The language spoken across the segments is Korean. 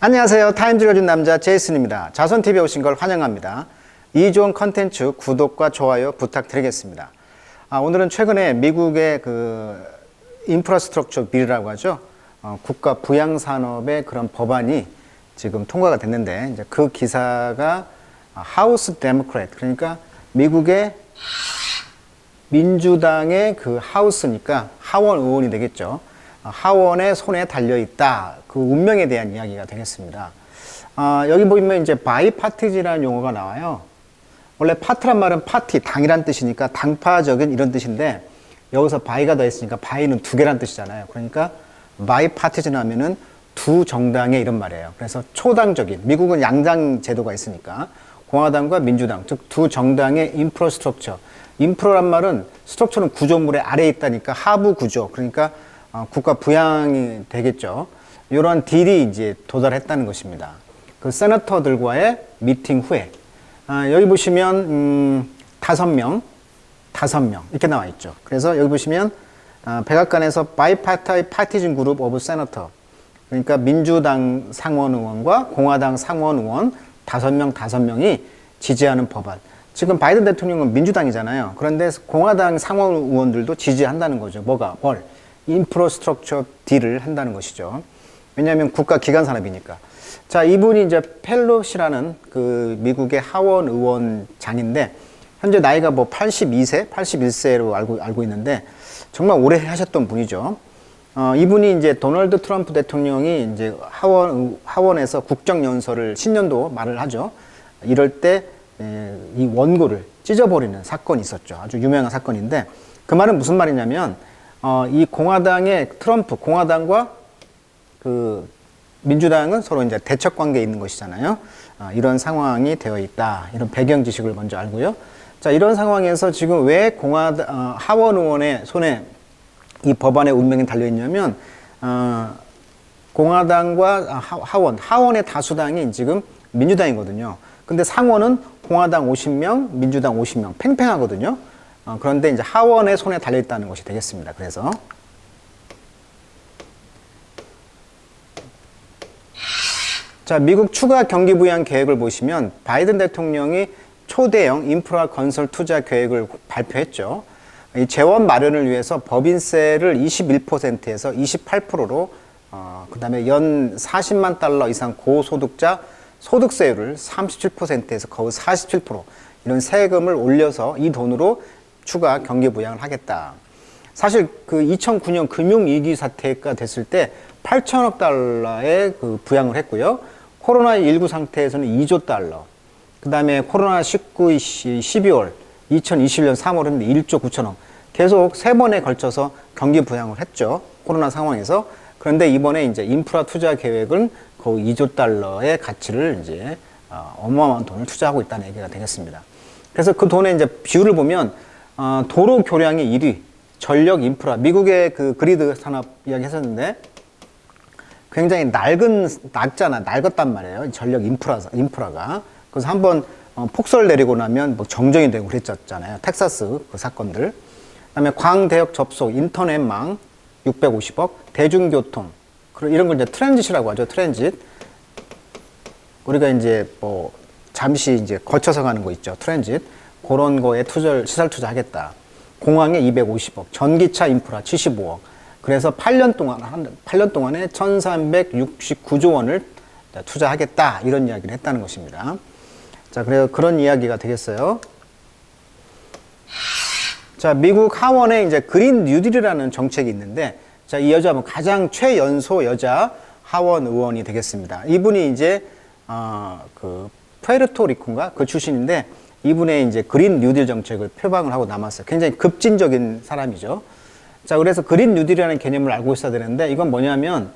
안녕하세요. 타임즈 읽어준 남자 제이슨입니다. 자손TV에 오신 걸 환영합니다. 이 좋은 컨텐츠 구독과 좋아요 부탁드리겠습니다. 오늘은 최근에 미국의 인프라스트럭처 빌이라고 하죠. 국가 부양산업의 그런 법안이 지금 통과가 됐는데, 이제 그 기사가 하우스 데모크래트, 그러니까 미국의 민주당의 그 하우스니까 하원 의원이 되겠죠. 하원의 손에 달려있다. 그 운명에 대한 이야기가 되겠습니다. 여기 보면 이제 바이파티지라는 용어가 나와요. 원래 파트란 말은 파티, 당이란 뜻이니까 당파적인 이런 뜻인데, 여기서 바이가 더했으니까 바이는 두 개란 뜻이잖아요. 그러니까 바이파티지 하면은 두 정당의 이런 말이에요. 그래서 초당적인, 미국은 양당 제도가 있으니까 공화당과 민주당, 즉 두 정당의 인프라스트럭처. 인프라란 말은 스트럭처는 구조물의 아래에 있다니까 하부 구조. 그러니까 국가 부양이 되겠죠. 이러한 딜이 이제 도달했다는 것입니다. 그 세너터들과의 미팅 후에 여기 보시면 5명 이렇게 나와 있죠. 그래서 여기 보시면 백악관에서 바이파티즌 그룹 오브 세너터, 그러니까 민주당 상원 의원과 공화당 상원 의원 5명이 지지하는 법안. 지금 바이든 대통령은 민주당이잖아요. 그런데 공화당 상원 의원들도 지지한다는 거죠. 뭘? 인프라스트럭처 딜을 한다는 것이죠. 왜냐하면 국가 기관 산업이니까. 자, 이분이 이제 펠로시라는 그 미국의 하원 의원장인데, 현재 나이가 81세로 알고 있는데, 정말 오래 하셨던 분이죠. 이분이 이제 도널드 트럼프 대통령이 이제 하원에서 국정연설을 신년도 말을 하죠. 이럴 때 이 원고를 찢어버리는 사건이 있었죠. 아주 유명한 사건인데, 그 말은 무슨 말이냐면, 이 공화당의 공화당과 그 민주당은 서로 이제 대척 관계에 있는 것이잖아요. 이런 상황이 되어 있다. 이런 배경 지식을 먼저 알고요. 자, 이런 상황에서 지금 왜 하원 의원의 손에 이 법안의 운명이 달려 있냐면, 공화당과 하원의 다수당이 지금 민주당이거든요. 근데 상원은 공화당 50명, 민주당 50명, 팽팽하거든요. 그런데 이제 하원의 손에 달려 있다는 것이 되겠습니다. 그래서 자, 미국 추가 경기 부양 계획을 보시면 바이든 대통령이 초대형 인프라 건설 투자 계획을 발표했죠. 이 재원 마련을 위해서 법인세를 21%에서 28%로 그다음에 연 40만 달러 이상 고소득자 소득세율을 37%에서 거의 47% 이런 세금을 올려서 이 돈으로 추가 경기 부양을 하겠다. 사실 그 2009년 금융위기 사태가 됐을 때 8천억 달러의 그 부양을 했고요. 코로나19 상태에서는 2조 달러. 그 다음에 코로나19 12월, 2021년 3월은 1조 9천억. 계속 3번에 걸쳐서 경기 부양을 했죠. 코로나 상황에서. 그런데 이번에 이제 인프라 투자 계획은 거의 2조 달러의 가치를 이제 어마어마한 돈을 투자하고 있다는 얘기가 되겠습니다. 그래서 그 돈의 이제 비율을 보면 도로 교량이 1위, 전력 인프라, 미국의 그 그리드 산업 이야기 했었는데 굉장히 낡았단 말이에요. 전력 인프라가. 그래서 한번 폭설 내리고 나면 뭐 정전이 되고 그랬잖아요. 텍사스 그 사건들. 그다음에 광대역 접속, 인터넷망 650억, 대중교통 이런 걸 이제 트랜짓이라고 하죠. 트랜짓. 우리가 이제 뭐 잠시 이제 거쳐서 가는 거 있죠. 트랜짓. 그런 거에 시설 투자하겠다. 공항에 250억, 전기차 인프라 75억. 그래서 8년 동안에 1,369조 원을 투자하겠다. 이런 이야기를 했다는 것입니다. 자, 그래서 그런 이야기가 되겠어요. 자, 미국 하원에 이제 그린 뉴딜이라는 정책이 있는데, 자, 이 여자는 가장 최연소 여자 하원 의원이 되겠습니다. 이분이 이제 그 푸에르토리코인가 그 출신인데, 이분의 이제 그린 뉴딜 정책을 표방을 하고 남았어요. 굉장히 급진적인 사람이죠. 자, 그래서 그린 뉴딜이라는 개념을 알고 있어야 되는데, 이건 뭐냐면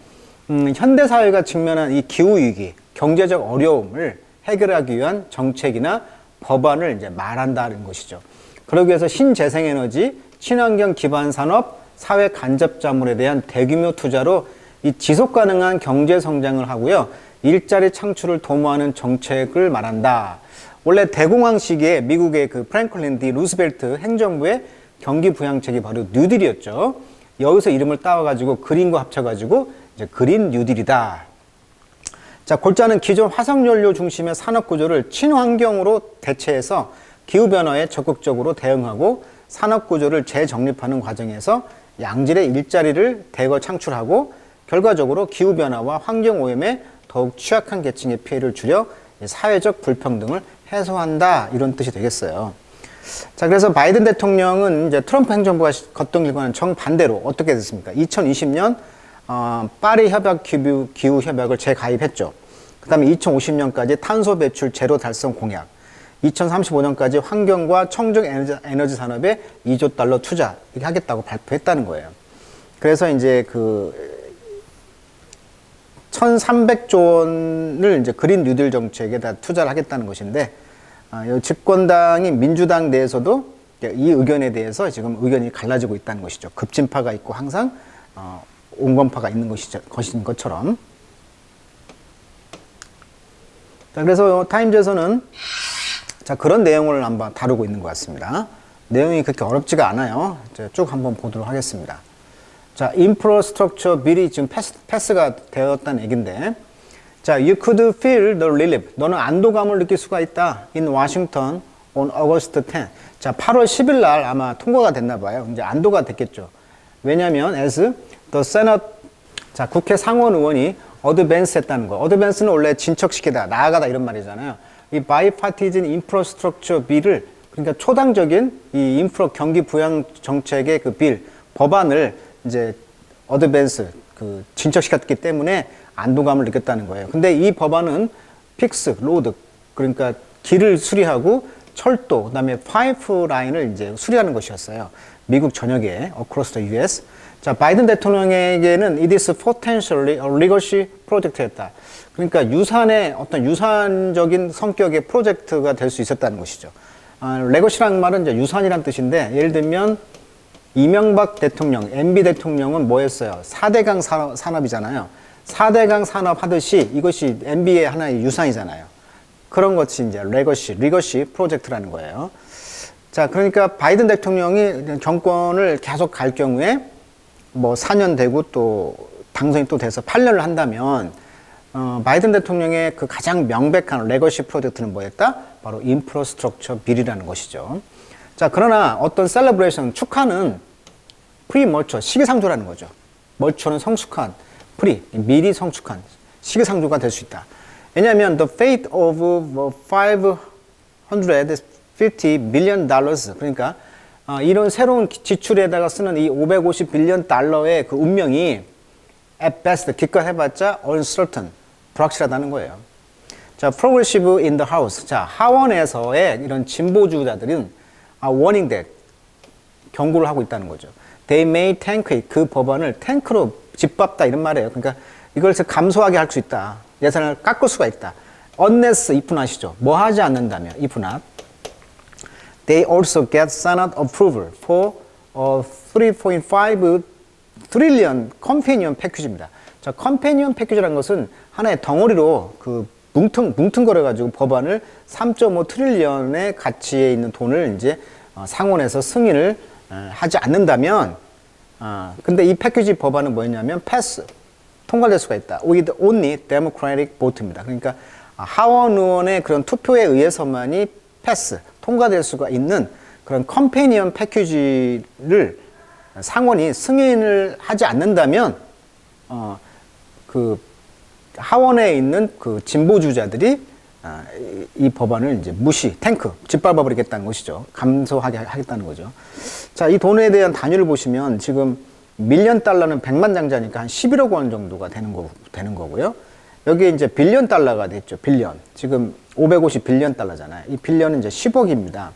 현대 사회가 직면한 이 기후 위기, 경제적 어려움을 해결하기 위한 정책이나 법안을 이제 말한다는 것이죠. 그러기 위해서 신재생에너지, 친환경 기반 산업, 사회 간접 자본에 대한 대규모 투자로 이 지속 가능한 경제 성장을 하고요. 일자리 창출을 도모하는 정책을 말한다. 원래 대공황 시기에 미국의 그 프랭클린 D 루스벨트 행정부의 경기 부양책이 바로 뉴딜이었죠. 여기서 이름을 따와가지고 그린과 합쳐가지고 이제 그린 뉴딜이다. 자, 골자는 기존 화석연료 중심의 산업 구조를 친환경으로 대체해서 기후변화에 적극적으로 대응하고 산업 구조를 재정립하는 과정에서 양질의 일자리를 대거 창출하고 결과적으로 기후변화와 환경오염에 더욱 취약한 계층의 피해를 줄여 사회적 불평등을 해소한다. 이런 뜻이 되겠어요. 자, 그래서 바이든 대통령은 이제 트럼프 행정부가 걷던 길과는 정반대로 어떻게 됐습니까? 2020년 파리 협약 기후 협약을 재가입했죠. 그 다음에 2050년까지 탄소 배출 제로 달성 공약, 2035년까지 환경과 청정 에너지 산업에 2조 달러 투자 이렇게 하겠다고 발표했다는 거예요. 그래서 이제 그 1,300조 원을 이제 그린 뉴딜 정책에다 투자를 하겠다는 것인데, 집권당인 민주당 내에서도 이 의견에 대해서 지금 의견이 갈라지고 있다는 것이죠. 급진파가 있고 항상 온건파가 있는 것인 것처럼. 자, 그래서 타임즈에서는 자, 그런 내용을 한번 다루고 있는 것 같습니다. 내용이 그렇게 어렵지가 않아요. 쭉 한번 보도록 하겠습니다. 자, 인프라스트럭처 빌이 지금 패스가 되었다는 얘기인데, 자, you could feel the relief. 너는 안도감을 느낄 수가 있다. In Washington on August 10. 자, 8월 10일 날 아마 통과가 됐나 봐요. 이제 안도가 됐겠죠. 왜냐면 as the Senate, 자, 국회 상원 의원이 어드밴스 했다는 거. 어드밴스는 원래 진척시키다, 나아가다 이런 말이잖아요. 이 바이파티즌 인프라스트럭처 빌을, 그러니까 초당적인 이 인프라 경기 부양 정책의 그 빌, 법안을 이제 어드밴스, 그 진척시켰기 때문에 안도감을 느꼈다는 거예요. 근데 이 법안은 픽스, 로드, 그러니까 길을 수리하고 철도, 그다음에 파이프 라인을 이제 수리하는 것이었어요. 미국 전역에 across the US. 자, 바이든 대통령에게는 it is potentially a legacy project였다. 그러니까 유산의 어떤 유산적인 성격의 프로젝트가 될 수 있었다는 것이죠. 레거시라는 말은 이제 유산이란 뜻인데, 예를 들면 이명박 대통령, MB 대통령은 뭐 했어요? 4대강 산업이잖아요. 4대강 산업 하듯이 이것이 MB의 하나의 유산이잖아요. 그런 것이 이제 리거시 프로젝트라는 거예요. 자, 그러니까 바이든 대통령이 정권을 계속 갈 경우에 뭐 4년 되고 또 당선이 또 돼서 8년을 한다면, 바이든 대통령의 그 가장 명백한 레거시 프로젝트는 뭐였다? 바로 인프라스트럭처 빌이라는 것이죠. 자, 그러나 어떤 셀러브레이션, 축하는 프리멀처, 시기상조라는 거죠. 멀처는 성숙한, 미리 성숙한 시기상조가 될 수 있다. 왜냐하면 the fate of $550 billion, 그러니까 이런 새로운 지출에다가 쓰는 이 550 빌리언 달러의 그 운명이 at best, 기껏 해봤자 uncertain, 불확실하다는 거예요. 자, progressive in the house. 자, 하원에서의 이런 진보주의자들은 warning that, 경고를 하고 있다는 거죠. They may tank it, 그 법안을 탱크로 짓밟다 이런 말이에요. 그러니까 이걸 감소하게 할 수 있다. 예산을 깎을 수가 있다. Unless, if not이죠. 뭐 하지 않는다면, if not. They also get Senate approval for a 3.5 trillion companion package입니다. 자, companion package라는 것은 하나의 덩어리로 그 뭉퉁거려가지고 법안을 3.5 트릴리언의 가치에 있는 돈을 이제 상원에서 승인을 하지 않는다면, 근데 이 패키지 법안은 뭐였냐면 패스, 통과될 수가 있다. with only democratic vote입니다. 그러니까 하원 의원의 그런 투표에 의해서만이 패스, 통과될 수가 있는 그런 컴패니언 패키지를 상원이 승인을 하지 않는다면, 그 하원에 있는 그 진보주자들이 이 법안을 이제 짓밟아 버리겠다는 것이죠. 감소하게 하겠다는 거죠. 자, 이 돈에 대한 단위를 보시면 지금 밀리언 달러는 100만 장자니까 한 11억 원 정도가 되는 거고요. 여기에 이제 빌리언 달러가 됐죠. 빌리언. 지금 550 빌리언 달러잖아요. 이 빌리언은 이제 10억입니다.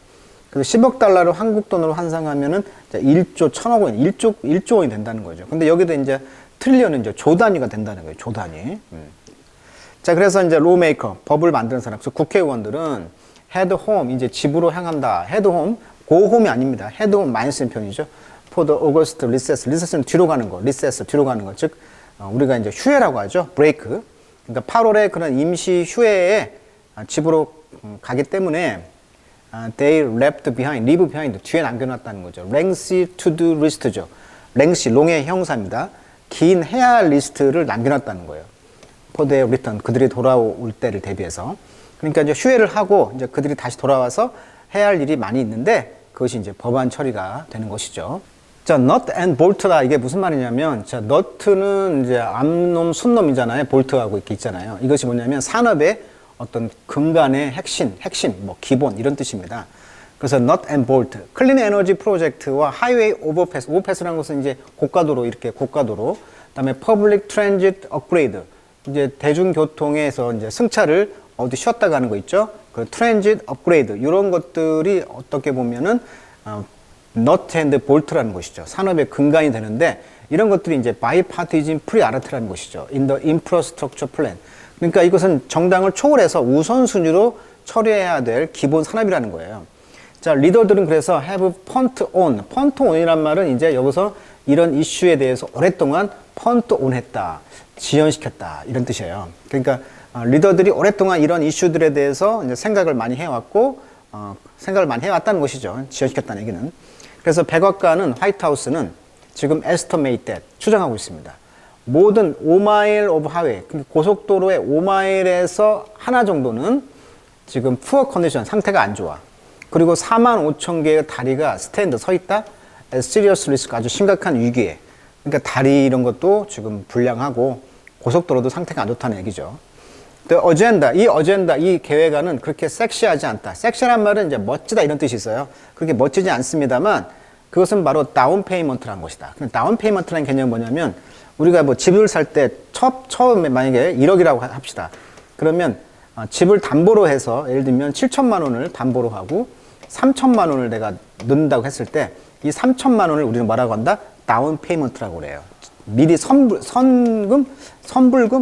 그래서 10억 달러를 한국 돈으로 환산하면은 1조 1000억 원, 1조 원이 된다는 거죠. 근데 여기도 이제 트릴리언은 이제 조 단위가 된다는 거예요. 조 단위. 자, 그래서 이제 로메이커, 법을 만드는 사람, 그래서 국회의원들은 헤드 홈, 이제 집으로 향한다. 헤드 홈, 고홈이 아닙니다. 헤드 홈 많이 쓰는 편이죠. For the August recess. 리세스는 뒤로 가는 거. 리세스, 뒤로 가는 거. 즉, 우리가 이제 휴회라고 하죠. 브레이크. 그러니까 8월에 그런 임시 휴회에 집으로 가기 때문에 they left behind, leave behind, 뒤에 남겨놨다는 거죠. lengthy to-do list죠. lengthy, 롱의 형사입니다. 긴 해야 할 리스트를 남겨놨다는 거예요. for their return. 그들이 돌아올 때를 대비해서. 그러니까 이제 휴회를 하고 이제 그들이 다시 돌아와서 해야 할 일이 많이 있는데 그것이 이제 법안 처리가 되는 것이죠. 자, nut and bolt다. 이게 무슨 말이냐면, 자, nut는 이제 암놈, 순놈이잖아요. bolt하고 이렇게 있잖아요. 이것이 뭐냐면 산업의 어떤 근간의 핵심, 뭐 기본 이런 뜻입니다. 그래서 nut and bolt, 클린 에너지 프로젝트와 하이웨이 오버패스, 오버패스라는 것은 이제 고가도로 이렇게 고가도로, 그다음에 퍼블릭 트랜짓 업그레이드, 이제 대중교통에서 이제 승차를 어디 쉬었다 가는 거 있죠? 그 트랜짓 업그레이드 이런 것들이 어떻게 보면은 nut and bolt라는 것이죠. 산업의 근간이 되는데 이런 것들이 이제 bipartisan priority라는 것이죠. in the infrastructure plan. 그러니까 이것은 정당을 초월해서 우선순위로 처리해야 될 기본 산업이라는 거예요. 자, 리더들은 그래서 have punt on이란 말은 이제 여기서 이런 이슈에 대해서 오랫동안 punt on 했다, 지연시켰다 이런 뜻이에요. 그러니까 리더들이 오랫동안 이런 이슈들에 대해서 이제 생각을 많이 해왔고 생각을 많이 해왔다는 것이죠. 지연시켰다는 얘기는. 그래서 백악관은 화이트하우스는 지금 estimate that 추정하고 있습니다. 모든 5마일 오브 하웨이, 고속도로의 5마일에서 하나 정도는 지금 poor condition, 상태가 안 좋아. 그리고 45,000개의 다리가 스탠드 서 있다. serious risk, 아주 심각한 위기에. 그러니까 다리 이런 것도 지금 불량하고 고속도로도 상태가 안 좋다는 얘기죠. The agenda, 이 계획안은 그렇게 섹시하지 않다. 섹시한 말은 이제 멋지다 이런 뜻이 있어요. 그렇게 멋지지 않습니다만 그것은 바로 다운 페이먼트라는 것이다. 다운 페이먼트라는 개념은 뭐냐면 우리가 뭐 집을 살 때 처음에 만약에 1억이라고 합시다. 그러면 집을 담보로 해서 예를 들면 7천만 원을 담보로 하고 3천만 원을 내가 넣는다고 했을 때 이 3천만 원을 우리는 뭐라고 한다? 다운 페이먼트라고 그래요. 미리 선불금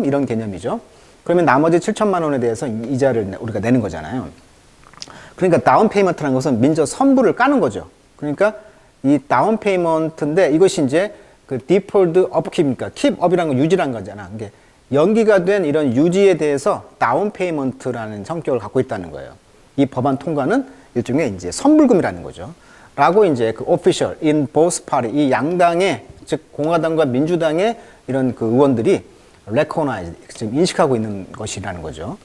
이런 개념이죠. 그러면 나머지 7천만 원에 대해서 이자를 우리가 내는 거잖아요. 그러니까 다운 페이먼트라는 것은 민저 선불을 까는 거죠. 그러니까 이 다운 페이먼트인데 이것이 이제 그 deferred upkeep이니까 keep up이라는 건 유지라는 거잖아. 이게 연기가 된 이런 유지에 대해서 다운 페이먼트라는 성격을 갖고 있다는 거예요. 이 법안 통과는 일종의 이제 선불금이라는 거죠. 라고 이제 그 official in both party, 이 양당의 즉 공화당과 민주당의 이런 그 의원들이 recognize, 지금 인식하고 있는 것이라는 거죠.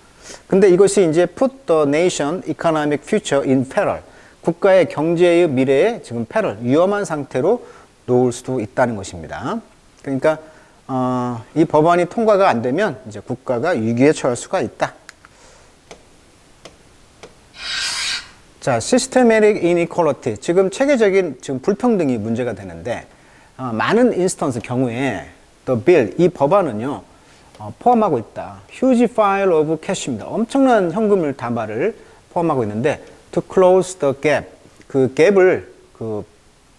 근데 이것이 이제 put the nation economic future in peril, 국가의 경제의 미래에 지금 peril, 위험한 상태로 놓을 수도 있다는 것입니다. 그러니까 이 법안이 통과가 안 되면 이제 국가가 위기에 처할 수가 있다. 자, systematic inequality, 지금 체계적인 지금 불평등이 문제가 되는데 많은 인스턴스 경우에 the bill, 이 법안은요 포함하고 있다. huge pile of cash입니다. 엄청난 현금을 담화를 포함하고 있는데 to close the gap, 그 갭을 그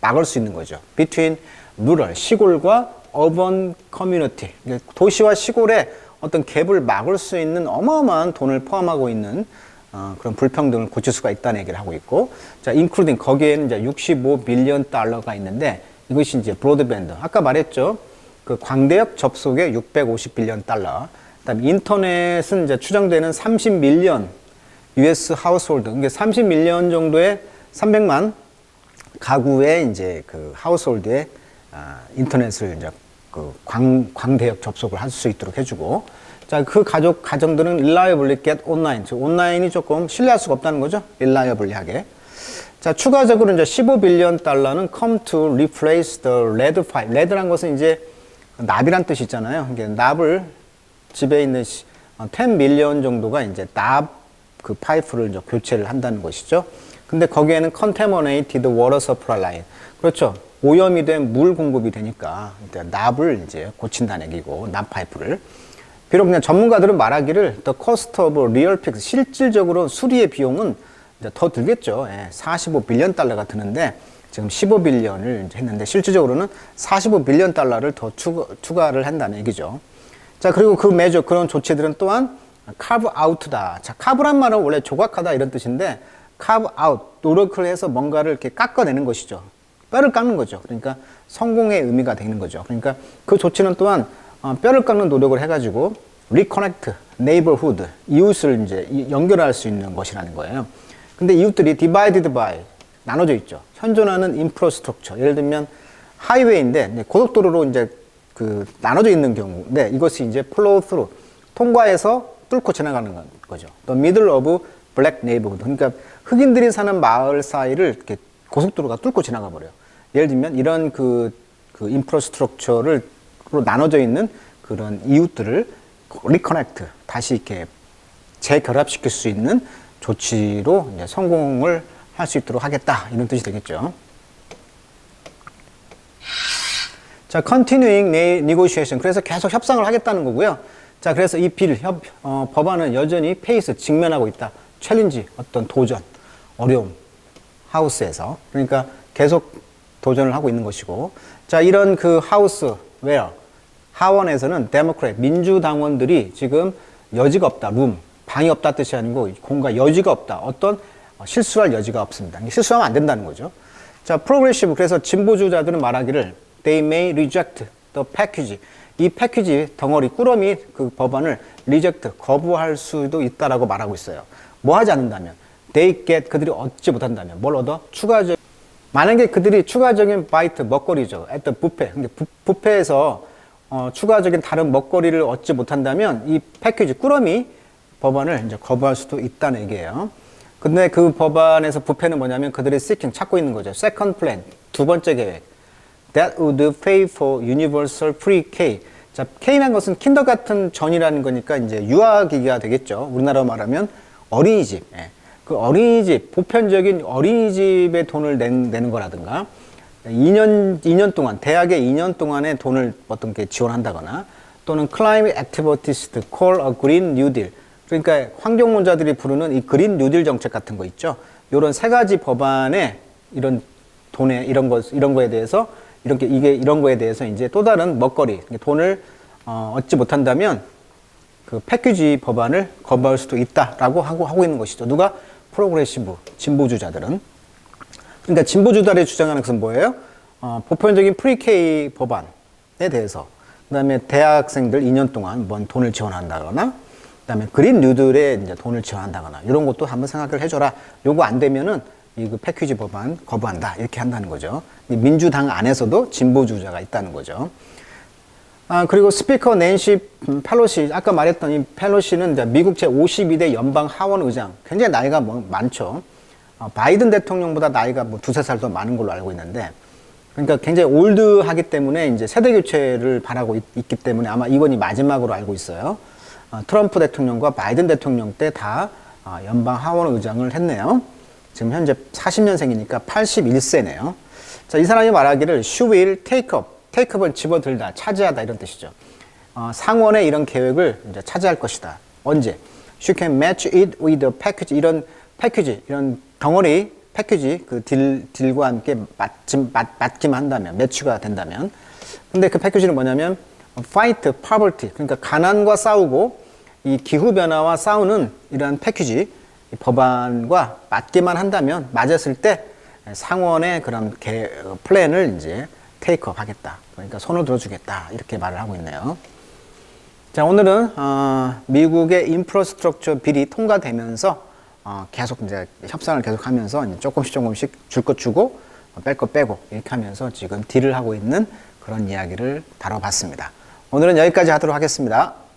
막을 수 있는 거죠. between rural, 시골과 urban community, 도시와 시골의 어떤 갭을 막을 수 있는 어마어마한 돈을 포함하고 있는 그런 불평등을 고칠 수가 있다는 얘기를 하고 있고, 자, including 거기에는 이제 65 빌리언 달러가 있는데 이것이 이제 브로드밴드, 아까 말했죠. 그 광대역 접속에 650 빌리언 달러. 그다음에 인터넷은 이제 추정되는 30 밀리언 US 하우스홀드, 그러니까 30 밀리언 정도의 300만 가구의 이제 그 하우스홀드에 인터넷을 이제 그 광대역 접속을 할 수 있도록 해주고, 자, 그 가정들은 reliably get online, 즉 온라인이 조금 신뢰할 수가 없다는 거죠. reliably하게. 자, 추가적으로 이제 15 빌리언 달러는 come to replace the lead pipe. lead란 것은 이제 납이란 뜻이 있잖아요. 이게 납을 집에 있는 10 밀리언 정도가 이제 납 그 파이프를 이제 교체를 한다는 것이죠. 근데 거기에는 contaminated water supply line. 그렇죠. 오염이 된 물 공급이 되니까 납을 이제 고친다는 얘기고, 납 파이프를. 비록 그냥 전문가들은 말하기를 the cost of real fix, 실질적으로 수리의 비용은 이제 더 들겠죠. 45 빌리언 달러가 드는데 지금 15 빌리언을 했는데 실질적으로는 45 빌리언 달러를 더 추가를 한다는 얘기죠. 자, 그리고 그 메저, 그런 조치들은 또한 carve out다. 자, carve란 말은 원래 조각하다 이런 뜻인데 carve out, 노력을 해서 뭔가를 이렇게 깎아내는 것이죠. 뼈를 깎는 거죠. 그러니까 성공의 의미가 되는 거죠. 그러니까 그 조치는 또한 뼈를 깎는 노력을 해가지고 reconnect, neighborhood, 이웃을 이제 연결할 수 있는 것이라는 거예요. 근데 이웃들이 divided by, 나눠져 있죠. 현존하는 infrastructure, 예를 들면 하이웨이인데 고속도로로 이제 그 나눠져 있는 경우인데 이것이 이제 flow through, 통과해서 뚫고 지나가는 거죠. The middle of black neighborhood. 그러니까 흑인들이 사는 마을 사이를 이렇게 고속도로가 뚫고 지나가 버려요. 예를 들면 이런 그 인프라스트럭처를 나눠져 있는 그런 이웃들을 리커넥트, 다시 이렇게 재결합시킬 수 있는 조치로 이제 성공을 할 수 있도록 하겠다, 이런 뜻이 되겠죠. 자, continuing negotiation. 그래서 계속 협상을 하겠다는 거고요. 자, 그래서 이 법안은 여전히 페이스, 직면하고 있다. 챌린지, 어떤 도전, 어려움, 하우스에서. 그러니까 계속 도전을 하고 있는 것이고. 자, 이런 그 하우스, 하원에서는 데모크래트, 민주당원들이 지금 여지가 없다, 방이 없다 뜻이 아니고 공간 여지가 없다. 어떤 실수할 여지가 없습니다. 실수하면 안 된다는 거죠. 자, 프로그레시브. 그래서 진보주의자들은 말하기를 they may reject the package. 이 패키지 덩어리 꾸러미 그 법안을 reject, 거부할 수도 있다라고 말하고 있어요. 뭐 하지 않는다면 they get, 그들이 얻지 못한다면 뭘 얻어? 만약에 그들이 추가적인 바이트, 먹거리죠. at the buffet. 근데 뷔페에서 추가적인 다른 먹거리를 얻지 못한다면 이 패키지 꾸러미 법안을 이제 거부할 수도 있다는 얘기예요. 근데 그 법안에서 부패는 뭐냐면 그들이 seeking, 찾고 있는 거죠. second plan, 두 번째 계획. that would pay for universal free K. 자, K라는 것은 킨더가튼 전이라는 거니까 이제 유아기기가 되겠죠. 우리나라로 말하면 어린이집. 예. 그 어린이집, 보편적인 어린이집에 돈을 내는 거라든가 2년 동안, 대학에 2년 동안의 돈을 어떤 게 지원한다거나 또는 climate activists to call a green new deal. 그러니까 환경론자들이 부르는 이 그린 뉴딜 정책 같은 거 있죠. 요런 세 가지 법안에 이런 돈에 이런 거에 대해서 이런 거에 대해서 이제 또 다른 먹거리, 돈을 얻지 못한다면 그 패키지 법안을 거부할 수도 있다라고 하고 있는 것이죠. 누가? 프로그레시브, 진보주자들은. 그러니까 진보주자들이 주장하는 것은 뭐예요? 보편적인 프리-K 법안에 대해서, 그 다음에 대학생들 2년 동안 뭔 돈을 지원한다거나, 그 다음에 그린 뉴딜에 이제 돈을 지원한다거나, 이런 것도 한번 생각을 해줘라. 요거 안 되면은 이 패키지 법안 거부한다. 이렇게 한다는 거죠. 민주당 안에서도 진보주자가 있다는 거죠. 그리고 스피커 낸시 펠로시, 아까 말했던 이 펠로시는 이제 미국 제52대 연방 하원 의장, 굉장히 나이가 많죠. 바이든 대통령보다 나이가 뭐 두세 살 더 많은 걸로 알고 있는데, 그러니까 굉장히 올드하기 때문에 이제 세대 교체를 바라고 있기 때문에 아마 이번이 마지막으로 알고 있어요. 트럼프 대통령과 바이든 대통령 때 다 연방 하원 의장을 했네요. 지금 현재 40년생이니까 81세네요. 자, 이 사람이 말하기를 she will take up은 집어들다, 차지하다 이런 뜻이죠. 상원의 이런 계획을 이제 차지할 것이다. 언제? She can match it with a package. 이런 패키지, 이런 덩어리 패키지 그 딜과 함께 맞기만 한다면, 매치가 된다면. 근데 그 패키지는 뭐냐면 fight poverty. 그러니까 가난과 싸우고 이 기후 변화와 싸우는 이런 패키지 법안과 맞기만 한다면, 맞았을 때 상원의 그런 플랜을 이제 테이크업 하겠다. 그러니까 손을 들어주겠다. 이렇게 말을 하고 있네요. 자, 오늘은 미국의 인프라스트럭처 빌이 통과되면서 계속 이제 협상을 계속하면서 이제 조금씩 줄 것 주고 뺄 것 빼고 이렇게 하면서 지금 딜을 하고 있는 그런 이야기를 다뤄봤습니다. 오늘은 여기까지 하도록 하겠습니다.